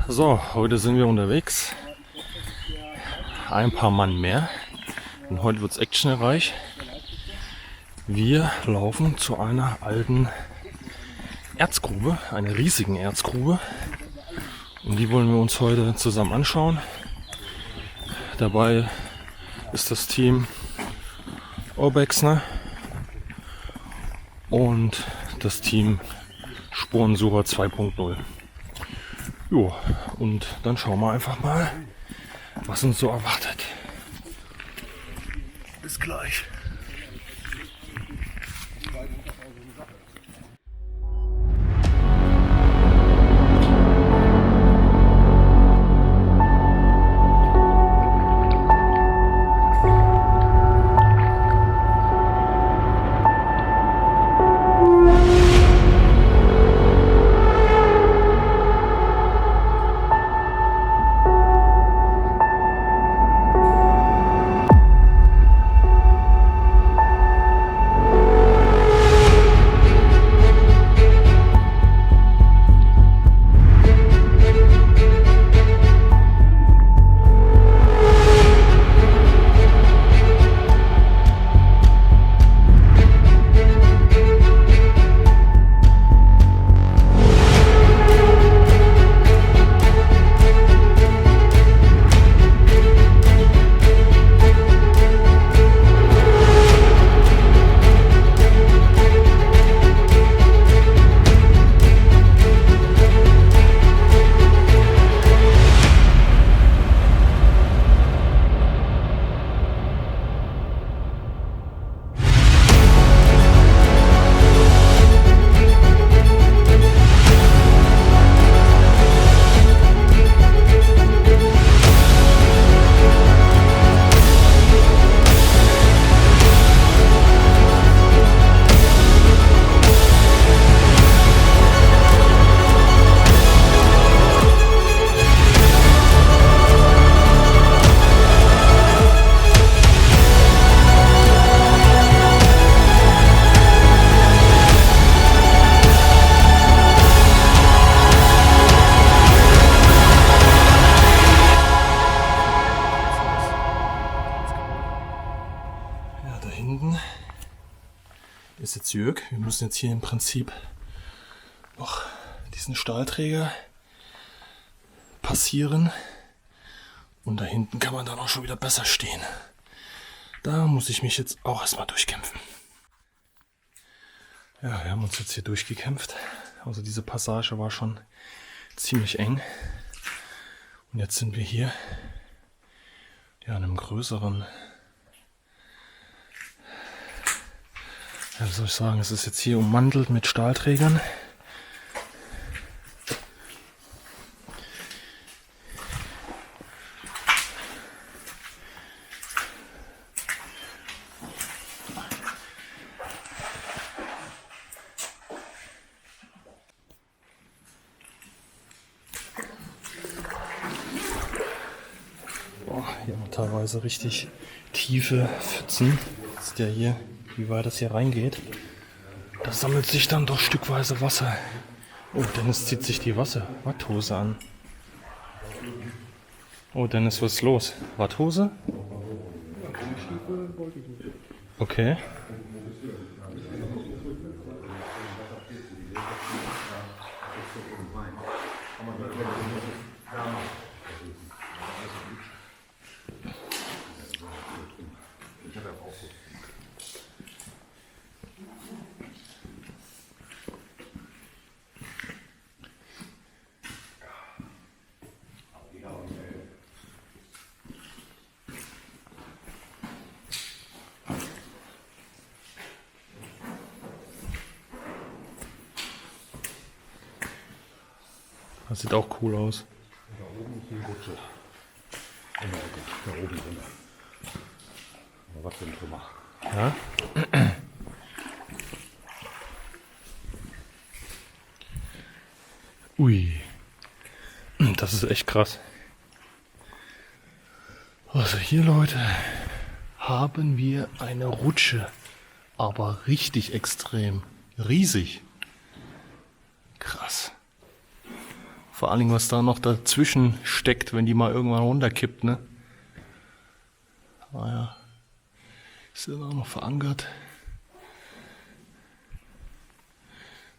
So, heute sind wir unterwegs. Ein paar Mann mehr. Und heute wird es actionreich. Wir laufen zu einer alten Erzgrube, einer riesigen Erzgrube. Und die wollen wir uns heute zusammen anschauen. Dabei ist das Team Urbexner und das Team Spurensucher 2.0. Jo, und dann schauen wir einfach mal, was uns so erwartet. Bis gleich. Ist jetzt Jörg. Wir müssen jetzt hier im Prinzip noch diesen Stahlträger passieren. Und da hinten kann man dann auch schon wieder besser stehen. Da muss ich mich jetzt auch erstmal durchkämpfen. Ja, wir haben uns jetzt hier durchgekämpft. Also diese Passage war schon ziemlich eng. Und jetzt sind wir hier ja, an einem größeren... Ja, wie soll ich sagen, es ist jetzt hier ummantelt mit Stahlträgern. Boah, hier haben wir teilweise richtig tiefe Pfützen. Ist ja hier, wie weit das hier reingeht. Da sammelt sich dann doch stückweise Wasser. Oh, Dennis zieht sich die Watthose an. Oh, Dennis, was ist los? Watthose? Okay. Das sieht auch cool aus. Da oben ist die Rutsche. Da oben drin. Was für ein Trümmer. Ja? Ui. Das ist echt krass. Also hier, Leute, haben wir eine Rutsche. Aber richtig extrem. Riesig. Krass. Vor allen Dingen, was da noch dazwischen steckt, wenn die mal irgendwann runterkippt, ne? Ah ja. Ist immer noch verankert.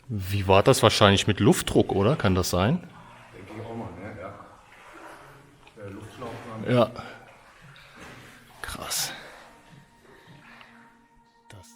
Wie war das wahrscheinlich mit Luftdruck, oder? Kann das sein? Denke ich auch mal, ne? Ja. Der Luftschlauch dann. Ja. Krass. Das.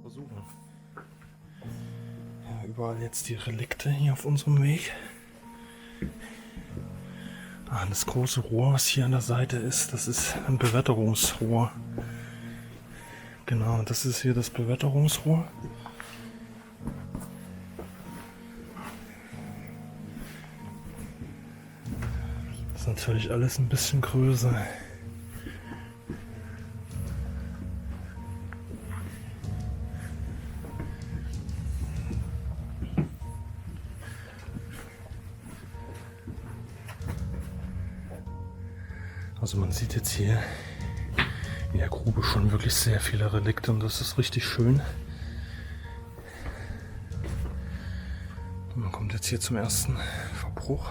Versuchen. Ja, überall jetzt die Relikte hier auf unserem Weg. Ah, das große Rohr, was hier an der Seite ist, das ist ein Bewetterungsrohr. Genau, das ist hier das Bewetterungsrohr. Das ist natürlich alles ein bisschen größer. Also man sieht jetzt hier in der Grube schon wirklich sehr viele Relikte und das ist richtig schön. Und man kommt jetzt hier zum ersten Verbruch.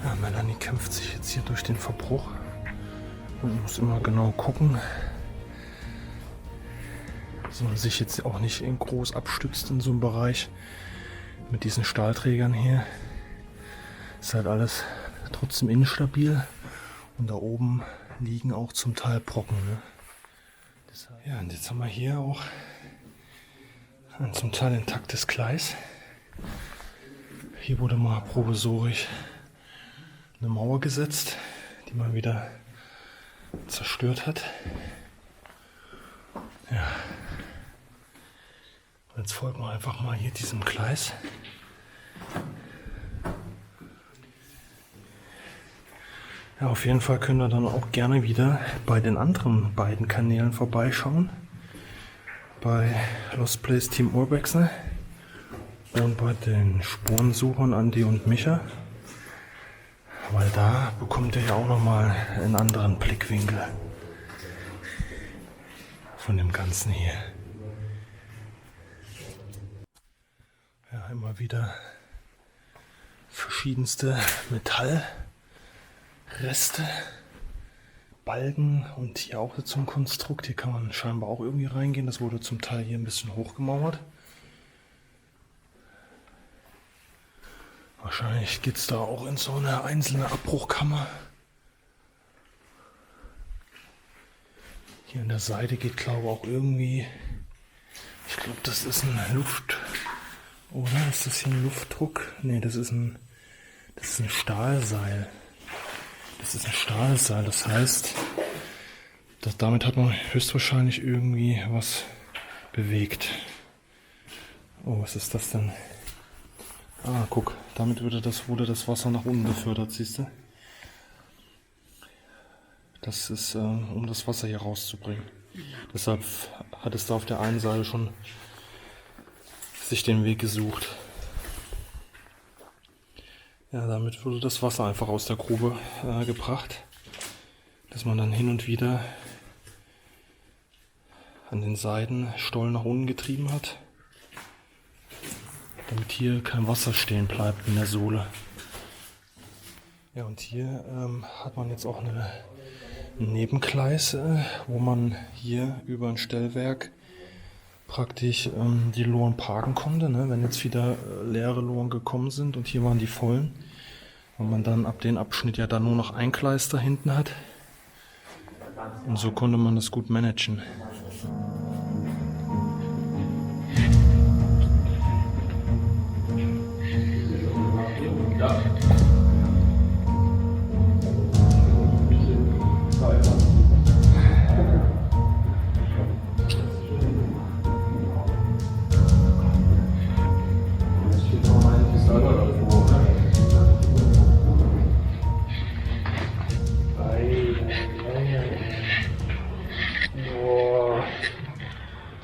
Ja, Melanie kämpft sich jetzt hier durch den Verbruch und muss immer genau gucken, dass man sich jetzt auch nicht groß abstützt in so einem Bereich. Mit diesen Stahlträgern hier ist halt alles trotzdem instabil und da oben liegen auch zum Teil Brocken. Ne? Ja, und jetzt haben wir hier auch ein zum Teil intaktes Gleis. Hier wurde mal provisorisch eine Mauer gesetzt, die man wieder zerstört hat. Ja. Jetzt folgen wir einfach mal hier diesem Gleis. Ja, auf jeden Fall könnt ihr dann auch gerne wieder bei den anderen beiden Kanälen vorbeischauen. Bei Lost Place Team Urbex, ne? Und bei den Spurensuchern Andi und Micha. Weil da bekommt ihr ja auch nochmal einen anderen Blickwinkel von dem Ganzen hier. Ja, immer wieder verschiedenste Metallreste, Balken und hier auch zum Konstrukt. Hier kann man scheinbar auch irgendwie reingehen. Das wurde zum Teil hier ein bisschen hochgemauert. Wahrscheinlich geht es da auch in so eine einzelne Abbruchkammer. Hier an der Seite geht, glaube ich, auch irgendwie. Ich glaube, das ist ein Luft. Oder ist das hier ein Luftdruck? Ne, das ist ein Stahlseil. Das ist ein Stahlseil, das heißt, damit hat man höchstwahrscheinlich irgendwie was bewegt. Oh, was ist das denn? Ah, guck, damit wurde das Wasser nach unten befördert, siehst du? Das ist, um das Wasser hier rauszubringen. Deshalb hat es da auf der einen Seite schon sich den Weg gesucht. Ja, damit wurde das Wasser einfach aus der Grube gebracht, dass man dann hin und wieder an den Seiten Stollen nach unten getrieben hat, damit hier kein Wasser stehen bleibt in der Sohle. Ja, und hier hat man jetzt auch ein Nebengleis, wo man hier über ein Stellwerk praktisch die Loren parken konnte, ne? Wenn jetzt wieder leere Loren gekommen sind und hier waren die vollen, weil man dann ab dem Abschnitt ja dann nur noch ein Gleis da hinten hat. Und so konnte man das gut managen.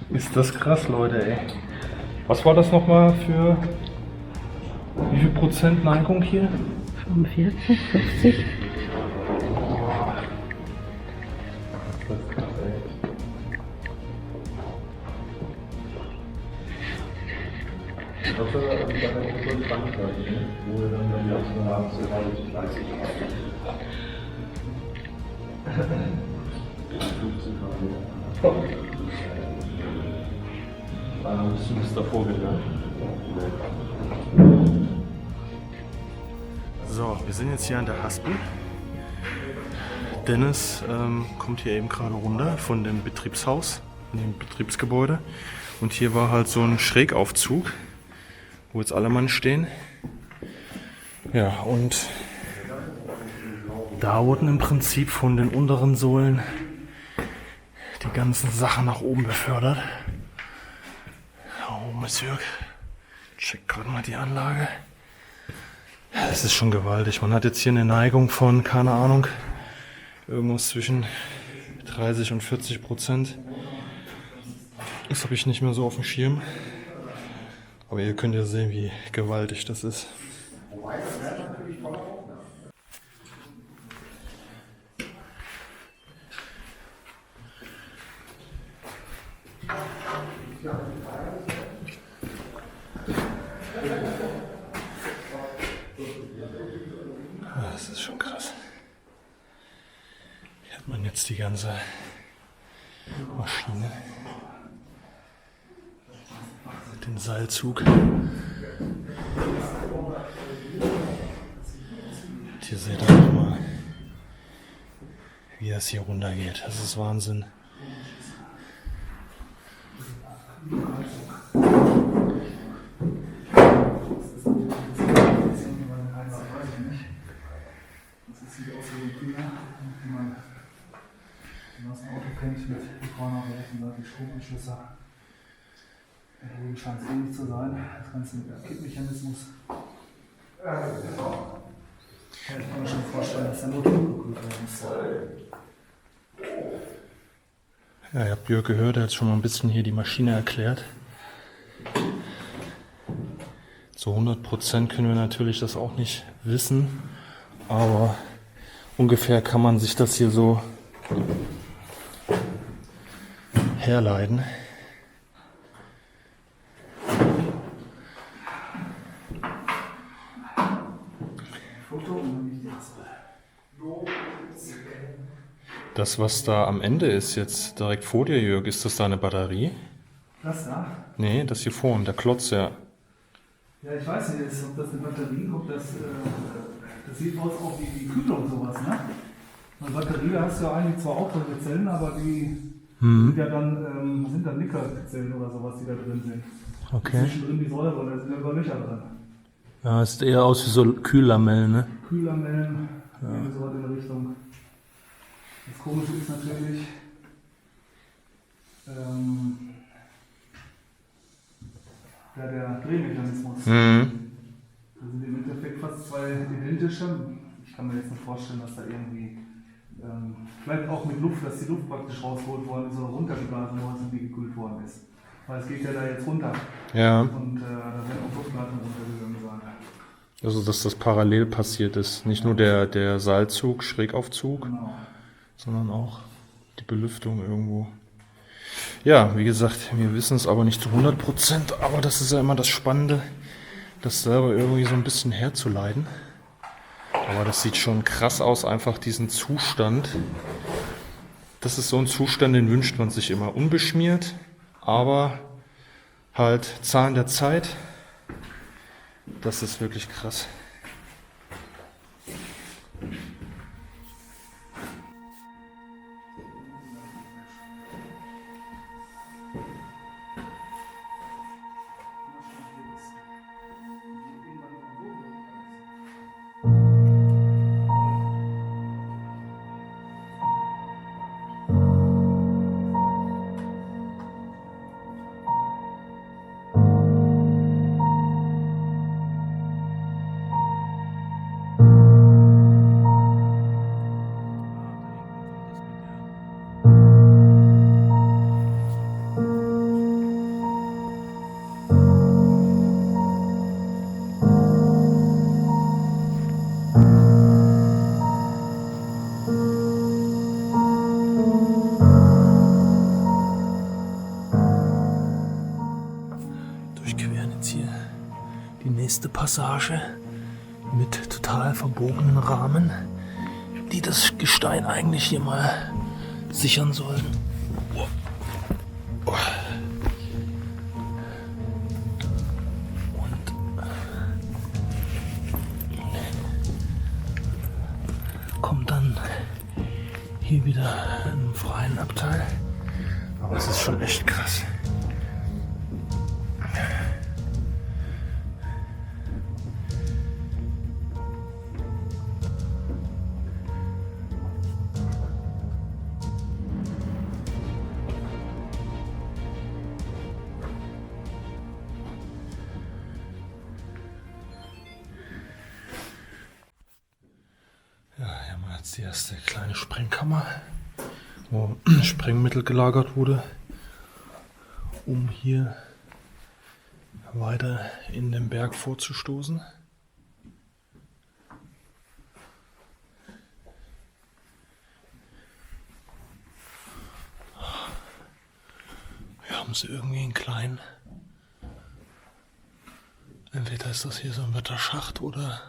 Ist das krass, Leute, ey. Was war das nochmal für... Wie viel Prozent Neigung hier? 45, 50. Das ist krass, ey. Das war dann in Frankreich, wo wir dann die ersten haben, so 30 Bist du bis davor gegangen? So, wir sind jetzt hier an der Haspel. Dennis kommt hier eben gerade runter von dem Betriebshaus, von dem Betriebsgebäude. Und hier war halt so ein Schrägaufzug, wo jetzt alle Mann stehen. Ja, und da wurden im Prinzip von den unteren Sohlen die ganzen Sachen nach oben befördert. Oh, Monsieur, check gerade mal die Anlage. Es ist schon gewaltig. Man hat jetzt hier eine Neigung von, keine Ahnung, irgendwas zwischen 30 und 40%. Das habe ich nicht mehr so auf dem Schirm. Aber ihr könnt ja sehen, wie gewaltig das ist. Das ist schon krass. Hier hat man jetzt die ganze Maschine. Den Seilzug. Und hier seht ihr nochmal, wie das hier runtergeht. Das ist Wahnsinn. Stromanschlüsse. Hier scheint es ähnlich zu sein. Das Ganze mit dem Kippmechanismus. Ja, ich kann mir schon vorstellen, dass der Motor gekühlt werden muss. Ja, ihr habt Jörg gehört, er hat schon mal ein bisschen hier die Maschine erklärt. Zu 100% können wir natürlich das auch nicht wissen, aber ungefähr kann man sich das hier so herleiten. Das, was da am Ende ist, jetzt direkt vor dir, Jörg, ist das da eine Batterie? Das da? Nee, das hier vorne, der Klotz, ja. Ja, ich weiß nicht, ob das eine Batterie, ob das sieht aus auch wie Kühlung und sowas, ne? Eine Batterie, da hast du ja eigentlich zwar auch solche Zellen, aber die sind ja dann, Nickelzellen oder sowas, die da drin sind. Okay. Zwischendrin die Säure, da sind ja über Löcher drin. Ja, es sieht eher aus wie so Kühllamellen, ne? Kühlamellen, irgendwie sowas in der Richtung. Das Komische ist natürlich, der Drehmechanismus. Das sind im Endeffekt fast zwei identische. Ich kann mir jetzt nicht vorstellen, dass da irgendwie, vielleicht auch mit Luft, dass die Luft praktisch rausgeholt worden ist oder runtergeblasen worden ist und die gekühlt worden ist. Weil es geht ja da jetzt runter. Ja. Und da werden auch Luftblasen runtergegangen sein. Also, dass das parallel passiert ist. Nicht nur der Seilzug, Schrägaufzug, Genau. sondern auch die Belüftung irgendwo. Ja, wie gesagt, wir wissen es aber nicht zu 100%, aber das ist ja immer das Spannende, das selber irgendwie so ein bisschen herzuleiten. Aber das sieht schon krass aus, einfach diesen Zustand. Das ist so ein Zustand, den wünscht man sich immer. Unbeschmiert, aber halt Zahlen der Zeit. Das ist wirklich krass. die nächste Passage mit total verbogenen Rahmen, die das Gestein eigentlich hier mal sichern sollen. Und kommt dann hier wieder in einem freien Abteil. Aber es ist schon echt krass. Ja, hier haben wir jetzt die erste kleine Sprengkammer, wo Sprengmittel gelagert wurde, um hier weiter in den Berg vorzustoßen. Hier haben sie irgendwie einen kleinen, entweder ist das hier so ein Wetterschacht oder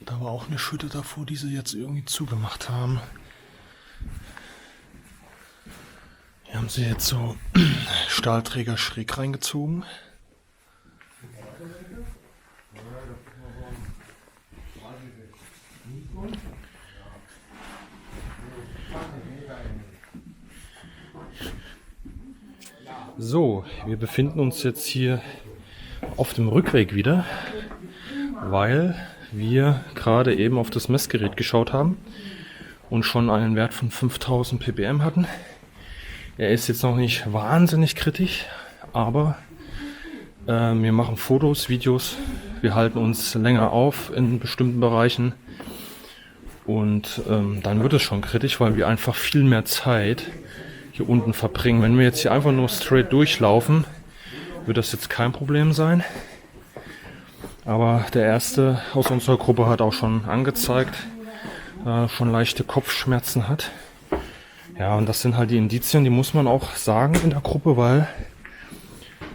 da war auch eine Schütte davor, die sie jetzt irgendwie zugemacht haben. Hier haben sie jetzt so Stahlträger schräg reingezogen. So, wir befinden uns jetzt hier auf dem Rückweg wieder, weil wir gerade eben auf das Messgerät geschaut haben und schon einen Wert von 5000 ppm hatten. Er ist jetzt noch nicht wahnsinnig kritisch, aber wir machen Fotos, Videos, wir halten uns länger auf in bestimmten Bereichen und dann wird es schon kritisch, weil wir einfach viel mehr Zeit hier unten verbringen. Wenn wir jetzt hier einfach nur straight durchlaufen, wird das jetzt kein Problem sein. Aber der erste aus unserer Gruppe hat auch schon angezeigt, schon leichte Kopfschmerzen hat. Ja, und das sind halt die Indizien, die muss man auch sagen in der Gruppe, weil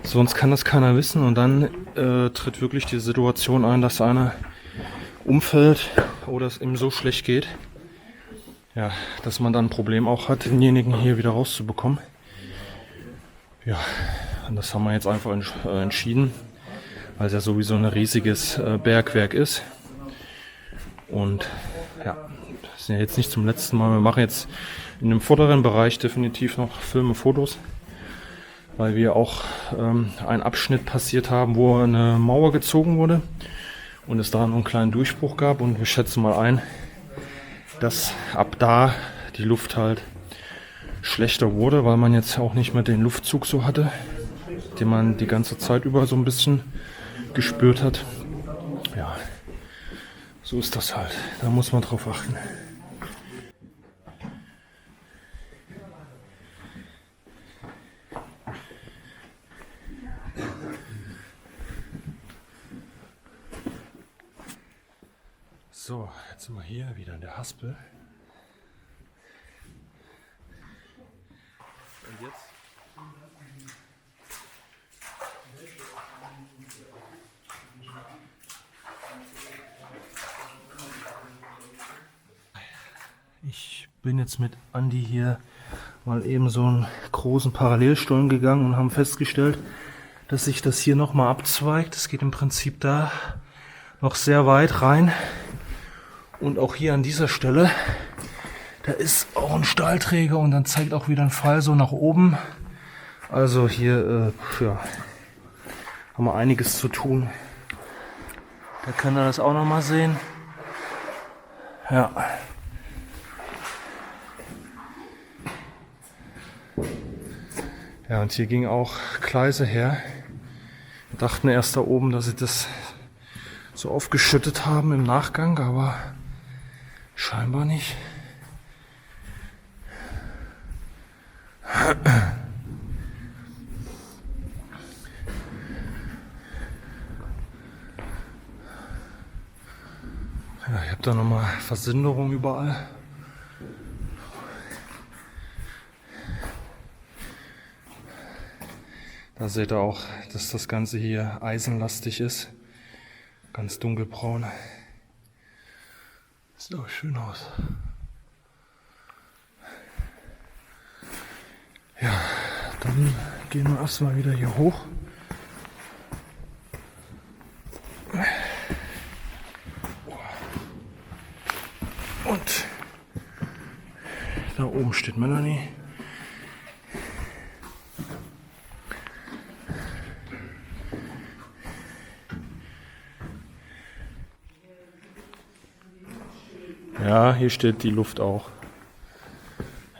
sonst kann das keiner wissen. Und dann tritt wirklich die Situation ein, dass einer umfällt oder es ihm so schlecht geht, ja, dass man dann ein Problem auch hat, denjenigen hier wieder rauszubekommen. Ja, und das haben wir jetzt einfach entschieden, weil es ja sowieso ein riesiges Bergwerk ist. Und ja, das ist ja jetzt nicht zum letzten Mal. Wir machen jetzt in dem vorderen Bereich definitiv noch Filme, Fotos, weil wir auch einen Abschnitt passiert haben, wo eine Mauer gezogen wurde und es da einen kleinen Durchbruch gab. Und wir schätzen mal ein, dass ab da die Luft halt schlechter wurde, weil man jetzt auch nicht mehr den Luftzug so hatte, den man die ganze Zeit über so ein bisschen gespürt hat. Ja, so ist das halt. Da muss man drauf achten. So, jetzt sind wir hier wieder in der Haspel. Und jetzt? Ich bin jetzt mit Andi hier mal eben so einen großen Parallelstollen gegangen und haben festgestellt, dass sich das hier nochmal abzweigt. Es geht im Prinzip da noch sehr weit rein. Und auch hier an dieser Stelle, da ist auch ein Stahlträger und dann zeigt auch wieder ein Pfeil so nach oben. Also hier ja, haben wir einiges zu tun. Da könnt ihr das auch nochmal sehen. Ja. Ja, und hier ging auch Gleise her. Wir dachten erst da oben, dass sie das so aufgeschüttet haben im Nachgang, aber scheinbar nicht. Ja, ich habe da nochmal Versinderung überall. Da seht ihr auch, dass das Ganze hier eisenlastig ist. Ganz dunkelbraun. Sieht auch schön aus. Ja, dann gehen wir erstmal wieder hier hoch. Und da oben steht Melanie. Ja, hier steht die Luft auch.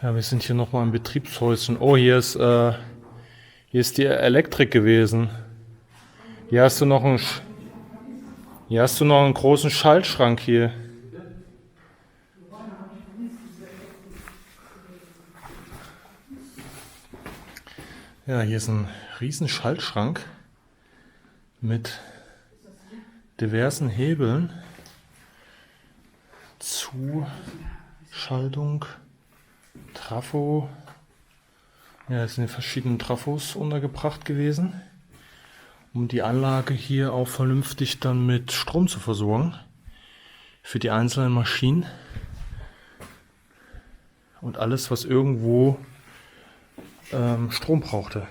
Ja, wir sind hier nochmal im Betriebshäuschen. Oh, hier ist die Elektrik gewesen. Hier hast du noch einen großen Schaltschrank hier. Ja, hier ist ein riesen Schaltschrank mit diversen Hebeln. Zuschaltung, Trafo. Ja, es sind verschiedene Trafos untergebracht gewesen, um die Anlage hier auch vernünftig dann mit Strom zu versorgen für die einzelnen Maschinen und alles, was irgendwo Strom brauchte.